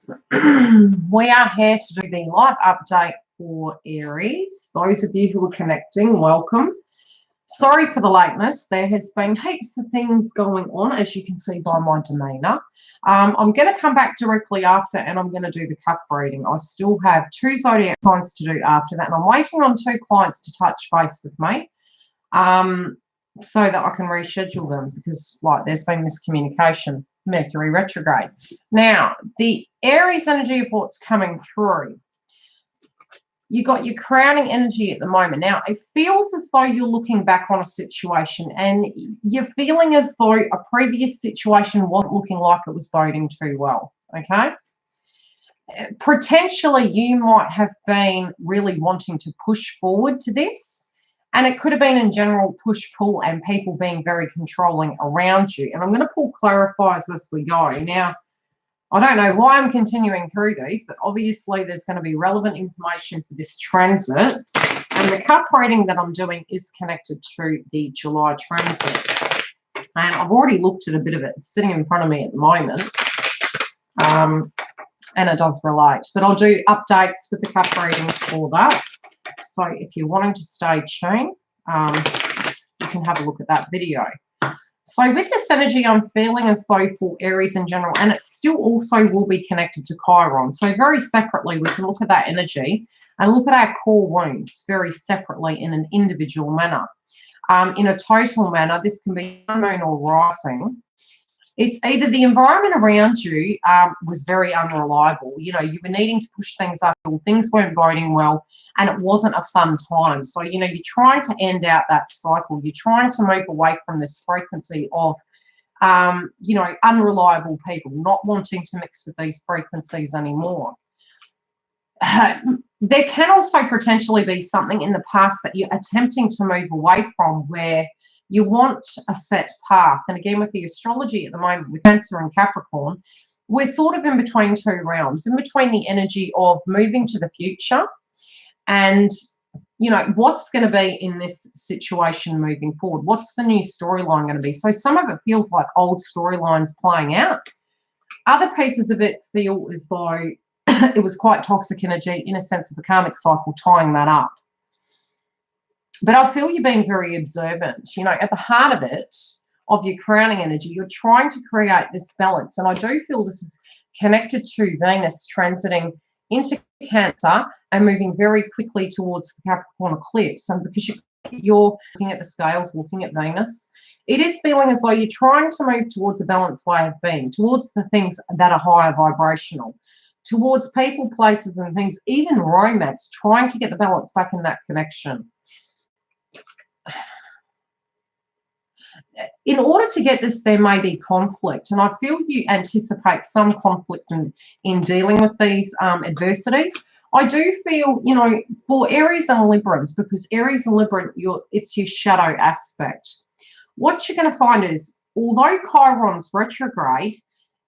We are here to do the live update for Aries. Those of you who are connecting, welcome. Sorry for the lateness. There has been heaps of things going on, as you can see by my demeanour. I'm going to come back directly after, and I'm going to do the cup reading. I still have 2 zodiac signs to do after that, and I'm waiting on 2 clients to touch base with me so that I can reschedule them, because there's been miscommunication. Mercury retrograde. Now, the Aries energy of what's coming through. You got your crowning energy at the moment. Now, it feels as though you're looking back on a situation and you're feeling as though a previous situation wasn't looking like it was boding too well, okay? Potentially, you might have been really wanting to push forward to this, and it could have been in general push-pull and people being very controlling around you. And I'm going to pull clarifiers as we go. Now, I don't know why I'm continuing through these, but obviously there's going to be relevant information for this transit. And the cup reading that I'm doing is connected to the July transit. And I've already looked at a bit of it. It's sitting in front of me at the moment. And it does relate. But I'll do updates with the cup readings for that. So if you're wanting to stay tuned, you can have a look at that video. So with this energy, I'm feeling as though for Aries in general, and it still also will be connected to Chiron. So very separately, we can look at that energy and look at our core wounds very separately in an individual manner. In a total manner, this can be moon or rising. It's either the environment around you was very unreliable. You know, you were needing to push things uphill, things weren't boding well, and it wasn't a fun time. So, you know, you're trying to end out that cycle. You're trying to move away from this frequency of, you know, unreliable people, not wanting to mix with these frequencies anymore. There can also potentially be something in the past that you're attempting to move away from, where you want a set path. And again, with the astrology at the moment, with Cancer and Capricorn, we're sort of in between 2 realms, in between the energy of moving to the future and, you know, what's going to be in this situation moving forward? What's the new storyline going to be? So some of it feels like old storylines playing out. Other pieces of it feel as though it was quite toxic energy, in a sense of a karmic cycle, tying that up. But I feel you're being very observant. You know, at the heart of it, of your crowning energy, you're trying to create this balance. And I do feel this is connected to Venus transiting into Cancer and moving very quickly towards the Capricorn eclipse. And because you're looking at the scales, looking at Venus, it is feeling as though you're trying to move towards a balanced way of being, towards the things that are higher vibrational, towards people, places and things, even romance, trying to get the balance back in that connection. In order to get this, there may be conflict, and I feel you anticipate some conflict in dealing with these adversities. I do feel, you know, for Aries and Librans, because Aries and Libran, it's your shadow aspect. What you're going to find is, although Chiron's retrograde,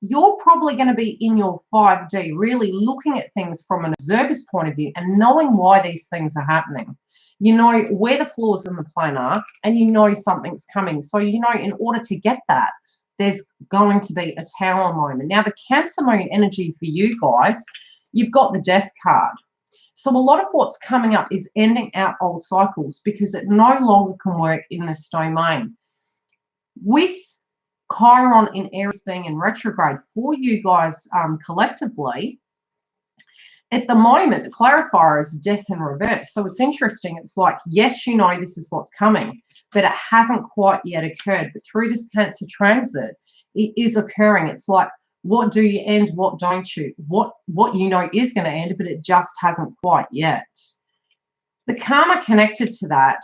you're probably going to be in your 5D, really looking at things from an observer's point of view and knowing why these things are happening. You know where the flaws in the plan are, and you know something's coming. So, you know, in order to get that, there's going to be a Tower moment. Now, the Cancer moon energy for you guys, you've got the Death card. So a lot of what's coming up is ending out old cycles, because it no longer can work in this domain. With Chiron in Aries being in retrograde for you guys collectively, at the moment, the clarifier is death in reverse. So it's interesting. It's like, yes, you know this is what's coming, but it hasn't quite yet occurred. But through this Cancer transit, it is occurring. It's like, what do you end? What don't you? What you know is going to end, but it just hasn't quite yet. The karma connected to that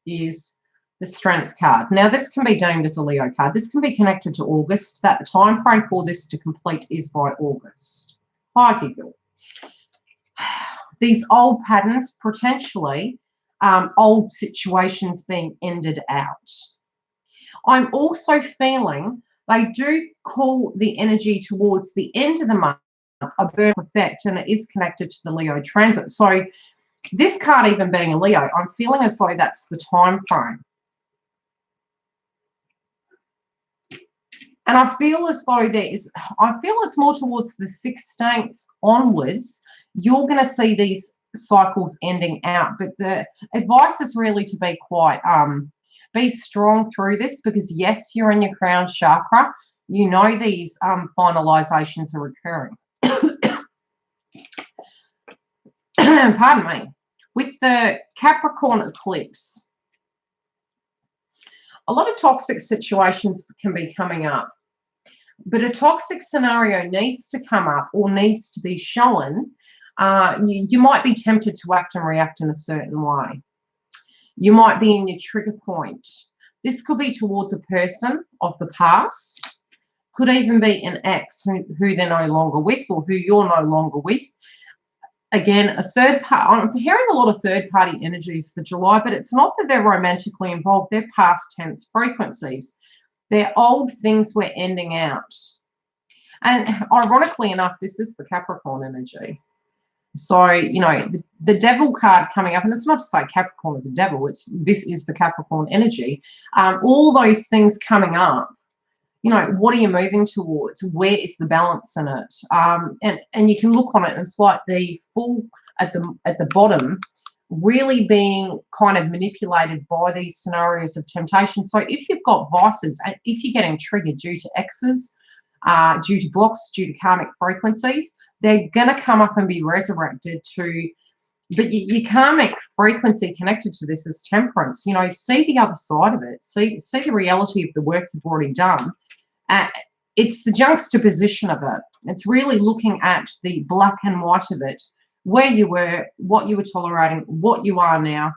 is the Strength card. Now, this can be deemed as a Leo card. This can be connected to August. That the time frame for this to complete is by August. Hi, Giggle. These old patterns, potentially old situations being ended out. I'm also feeling they do call the energy towards the end of the month a birth effect, and it is connected to the Leo transit. So this card even being a Leo, I'm feeling as though that's the time frame. And I feel as though I feel it's more towards the 16th onwards, you're going to see these cycles ending out. But the advice is really to be strong through this, because yes, you're in your crown chakra. You know these finalizations are occurring. Pardon me. With the Capricorn eclipse, a lot of toxic situations can be coming up, but a toxic scenario needs to come up or needs to be shown. You might be tempted to act and react in a certain way. You might be in your trigger point. This could be towards a person of the past, could even be an ex who they're no longer with, or who you're no longer with. Again, a third part. I'm hearing a lot of third-party energies for July, but it's not that they're romantically involved. They're past tense frequencies. They're old things we're ending out. And ironically enough, this is the Capricorn energy. So, you know, the devil card coming up, and it's not to say Capricorn is a devil. This is the Capricorn energy. All those things coming up. You know, what are you moving towards? Where is the balance in it? And you can look on it, and it's like the full at the bottom, really being kind of manipulated by these scenarios of temptation. So if you've got vices, and if you're getting triggered due to exes, due to blocks, due to karmic frequencies, they're going to come up and be resurrected to. But your karmic frequency connected to this is temperance. You know, see the other side of it. See the reality of the work you've already done. It's the juxtaposition of it. It's really looking at the black and white of it, where you were, what you were tolerating, what you are now,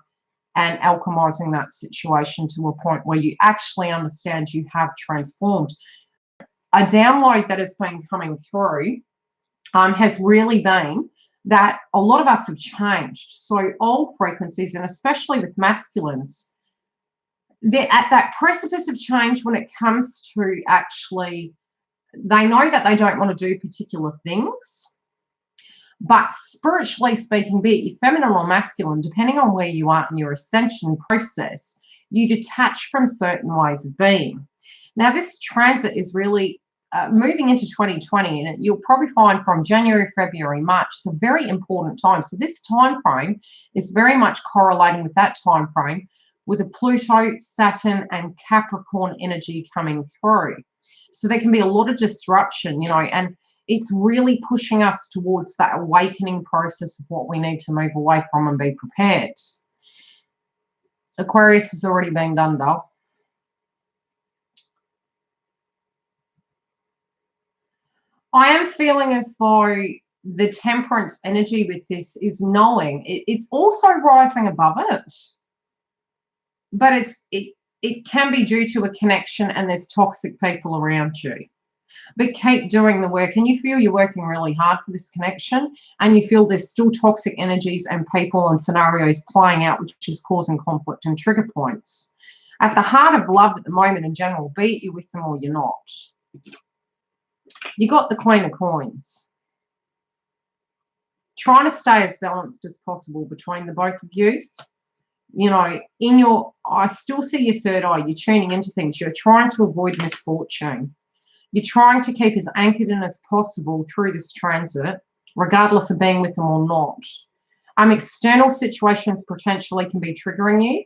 and alchemizing that situation to a point where you actually understand you have transformed. A download that has been coming through has really been that a lot of us have changed. So old frequencies, and especially with masculines, they're at that precipice of change when it comes to actually, they know that they don't want to do particular things, but spiritually speaking, be it you feminine or masculine, depending on where you are in your ascension process, you detach from certain ways of being. Now, this transit is really moving into 2020, and you'll probably find from January, February, March, it's a very important time. So this time frame is very much correlating with that time frame, with a Pluto, Saturn, and Capricorn energy coming through. So there can be a lot of disruption, you know, and it's really pushing us towards that awakening process of what we need to move away from and be prepared. Aquarius is already being done, doll. I am feeling as though the temperance energy with this is knowing it's also rising above it. But it can be due to a connection, and there's toxic people around you. But keep doing the work, and you feel you're working really hard for this connection, and you feel there's still toxic energies and people and scenarios playing out, which is causing conflict and trigger points. At the heart of love at the moment in general, be it you're with them or you're not, you got the Queen of Coins. Trying to stay as balanced as possible between the both of you. You know, I still see your third eye. You're tuning into things. You're trying to avoid misfortune. You're trying to keep as anchored in as possible through this transit, regardless of being with them or not. External situations potentially can be triggering you,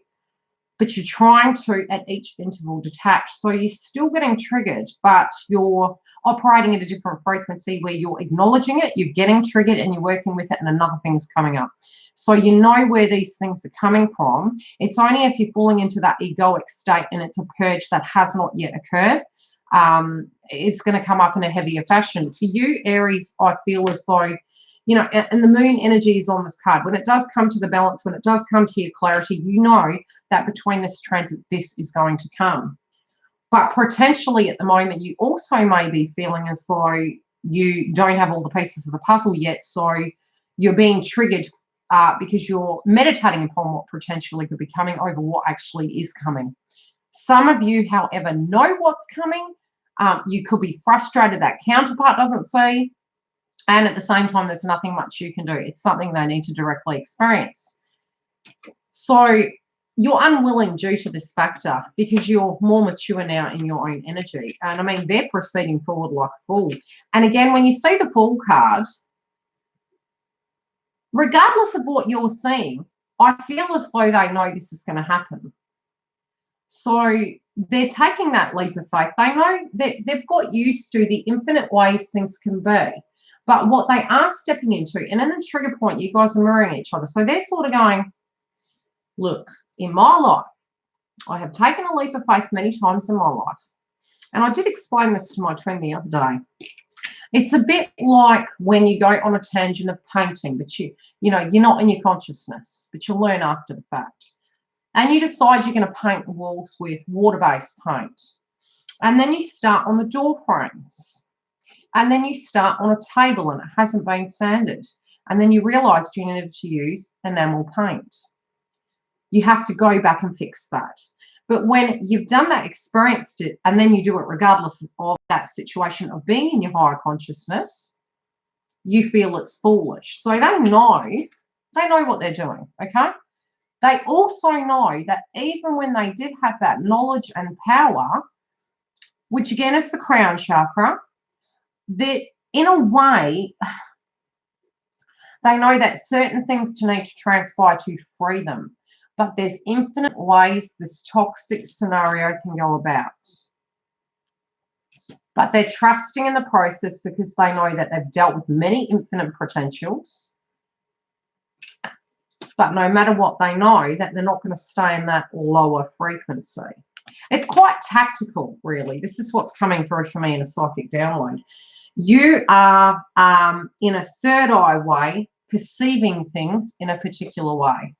but you're trying to, at each interval, detach. So you're still getting triggered, but you're operating at a different frequency where you're acknowledging it, you're getting triggered, and you're working with it, and another thing's coming up. So you know where these things are coming from. It's only if you're falling into that egoic state and it's a purge that has not yet occurred, it's going to come up in a heavier fashion. For you, Aries, I feel as though, you know, and the moon energy is on this card. When it does come to the balance, when it does come to your clarity, you know that between this transit, this is going to come. But potentially at the moment, you also may be feeling as though you don't have all the pieces of the puzzle yet. So you're being triggered because you're meditating upon what potentially could be coming over what actually is coming. Some of you, however, know what's coming. You could be frustrated that counterpart doesn't see. And at the same time, there's nothing much you can do. It's something they need to directly experience. So you're unwilling due to this factor because you're more mature now in your own energy. And I mean, they're proceeding forward like a fool. And again, when you see the Fool card, regardless of what you're seeing, I feel as though they know this is going to happen. So they're taking that leap of faith. They know that they've got used to the infinite ways things can be. But what they are stepping into, and in a trigger point, you guys are mirroring each other. So they're sort of going, look, in my life, I have taken a leap of faith many times in my life. And I did explain this to my twin the other day. It's a bit like when you go on a tangent of painting, but you know, you're not in your consciousness, but you'll learn after the fact. And you decide you're going to paint the walls with water-based paint. And then you start on the door frames. And then you start on a table and it hasn't been sanded. And then you realise you needed to use enamel paint. You have to go back and fix that. But when you've done that, experienced it, and then you do it regardless of that situation of being in your higher consciousness, you feel it's foolish. So they know what they're doing, okay? They also know that even when they did have that knowledge and power, which again is the crown chakra, that in a way, they know that certain things need to transpire to free them. But there's infinite ways this toxic scenario can go about. But they're trusting in the process because they know that they've dealt with many infinite potentials. But no matter what, they know that they're not going to stay in that lower frequency. It's quite tactical, really. This is what's coming through for me in a psychic download. You are, in a third eye way, perceiving things in a particular way.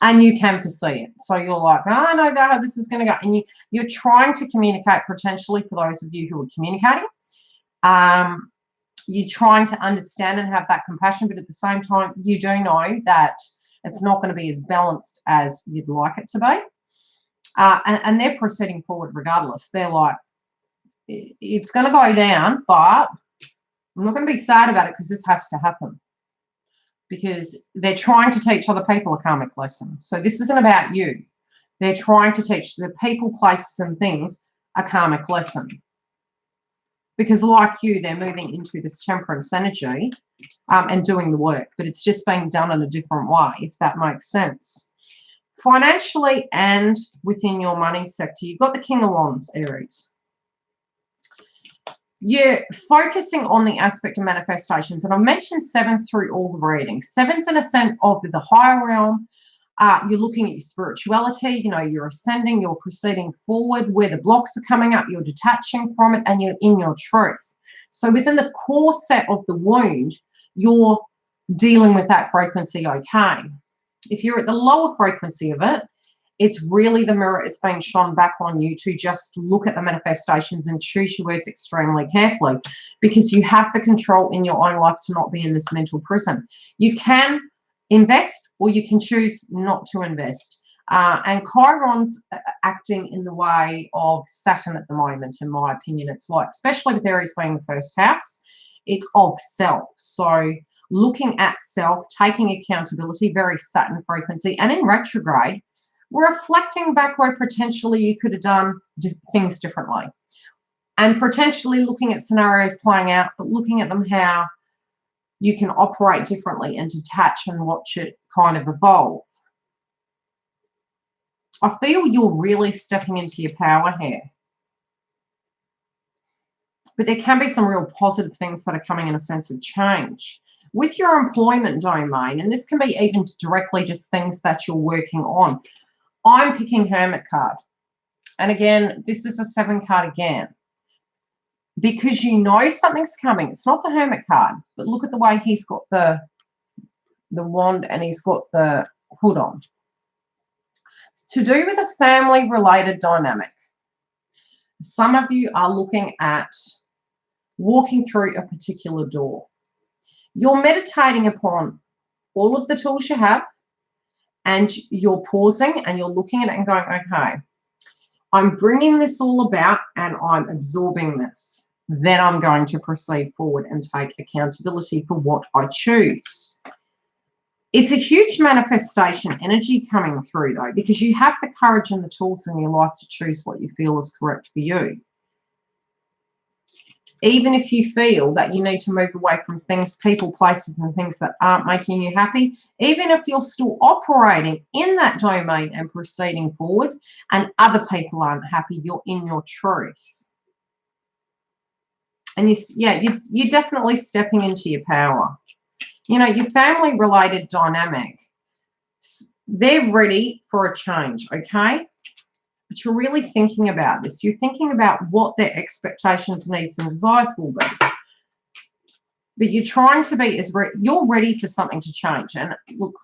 And you can foresee it. So you're like, oh, I know how this is going to go. And you're trying to communicate potentially, for those of you who are communicating. You're trying to understand and have that compassion, but at the same time, you do know that it's not going to be as balanced as you'd like it to be. And they're proceeding forward regardless. They're like, it's going to go down, but I'm not going to be sad about it because this has to happen. Because they're trying to teach other people a karmic lesson. So this isn't about you. They're trying to teach the people, places, and things a karmic lesson. Because like you, they're moving into this temperance energy and doing the work. But it's just being done in a different way, if that makes sense. Financially and within your money sector, you've got the King of Wands, Aries. You're focusing on the aspect of manifestations. And I've mentioned sevens through all the readings. Sevens in a sense of the higher realm. You're looking at your spirituality. You know, you're ascending. You're proceeding forward. Where the blocks are coming up, you're detaching from it. And you're in your truth. So within the core set of the wound, you're dealing with that frequency okay. If you're at the lower frequency of it, it's really the mirror is being shone back on you to just look at the manifestations and choose your words extremely carefully, because you have the control in your own life to not be in this mental prison. You can invest or you can choose not to invest. And Chiron's acting in the way of Saturn at the moment, in my opinion. It's like, especially with Aries being the first house, it's of self. So looking at self, taking accountability, very Saturn frequency, and in retrograde, reflecting back where potentially you could have done things differently, and potentially looking at scenarios playing out, but looking at them how you can operate differently and detach and watch it kind of evolve. I feel you're really stepping into your power here. But there can be some real positive things that are coming in a sense of change. With your employment domain, and this can be even directly just things that you're working on, I'm picking Hermit card. And again, this is a 7 card again. Because you know something's coming. It's not the Hermit card, but look at the way he's got the wand and he's got the hood on. It's to do with a family-related dynamic. Some of you are looking at walking through a particular door. You're meditating upon all of the tools you have, and you're pausing and you're looking at it and going, okay, I'm bringing this all about and I'm absorbing this. Then I'm going to proceed forward and take accountability for what I choose. It's a huge manifestation energy coming through, though, because you have the courage and the tools in your life to choose what you feel is correct for you. Even if you feel that you need to move away from things, people, places, and things that aren't making you happy, even if you're still operating in that domain and proceeding forward and other people aren't happy, you're in your truth. And you're definitely stepping into your power. You know, your family-related dynamic, they're ready for a change, okay? But you're really thinking about this. You're thinking about what their expectations, needs, and desires will be. But you're trying to be you're ready for something to change. And look,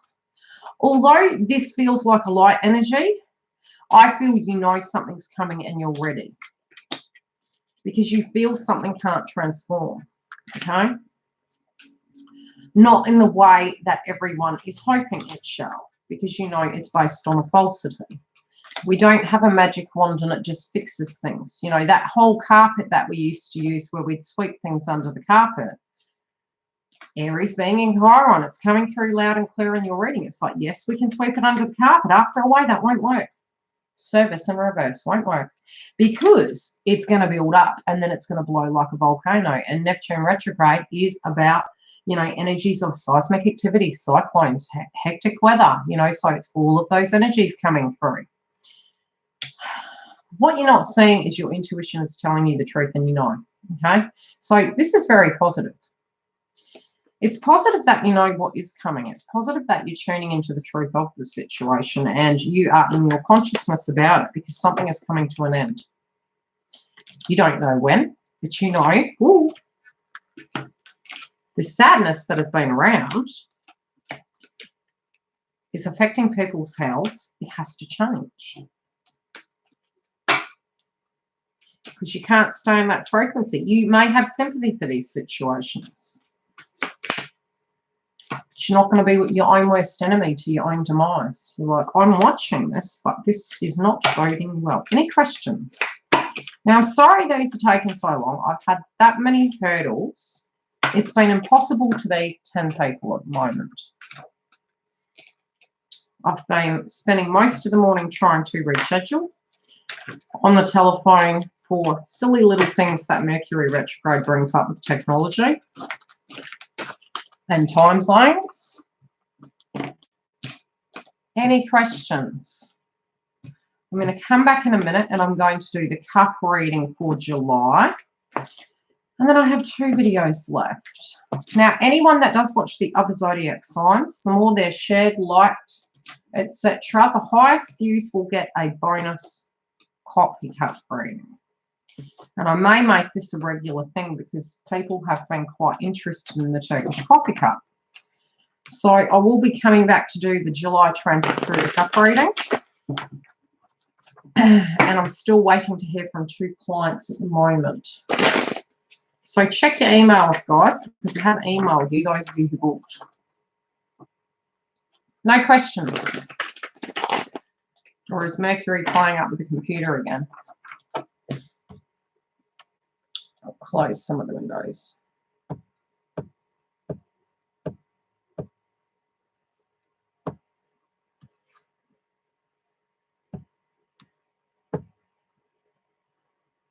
although this feels like a light energy, I feel you know something's coming and you're ready. Because you feel something can't transform, okay? Not in the way that everyone is hoping it shall, because you know it's based on a falsity. We don't have a magic wand and it just fixes things. You know, that whole carpet that we used to use where we'd sweep things under the carpet. Aries being in Chiron, it's coming through loud and clear in your reading. It's like, yes, we can sweep it under the carpet. After a while, that won't work. Service and reverse won't work because it's going to build up and then it's going to blow like a volcano. And Neptune retrograde is about, you know, energies of seismic activity, cyclones, hectic weather, you know, so it's all of those energies coming through. What you're not seeing is your intuition is telling you the truth and you know, okay? So this is very positive. It's positive that you know what is coming. It's positive that you're tuning into the truth of the situation and you are in your consciousness about it because something is coming to an end. You don't know when, but you know, ooh, the sadness that has been around is affecting people's health. It has to change. Because you can't stay in that frequency. You may have sympathy for these situations. But you're not going to be your own worst enemy to your own demise. You're like, I'm watching this, but this is not boding well. Any questions? Now, I'm sorry these are taking so long. I've had that many hurdles. It's been impossible to be 10 people at the moment. I've been spending most of the morning trying to reschedule on the telephone for silly little things that Mercury retrograde brings up with technology and time zones. Any questions? I'm going to come back in a minute and I'm going to do the cup reading for July. And then I have 2 videos left. Now, anyone that does watch the other zodiac signs, the more they're shared, liked, etc., the highest views will get a bonus coffee cup reading. And I may make this a regular thing because people have been quite interested in the Turkish coffee cup. So I will be coming back to do the July transit through the cup reading. And I'm still waiting to hear from 2 clients at the moment. So check your emails, guys, because I have emailed you, those of you who booked. No questions. Or is Mercury playing up with the computer again? I'll close some of the windows.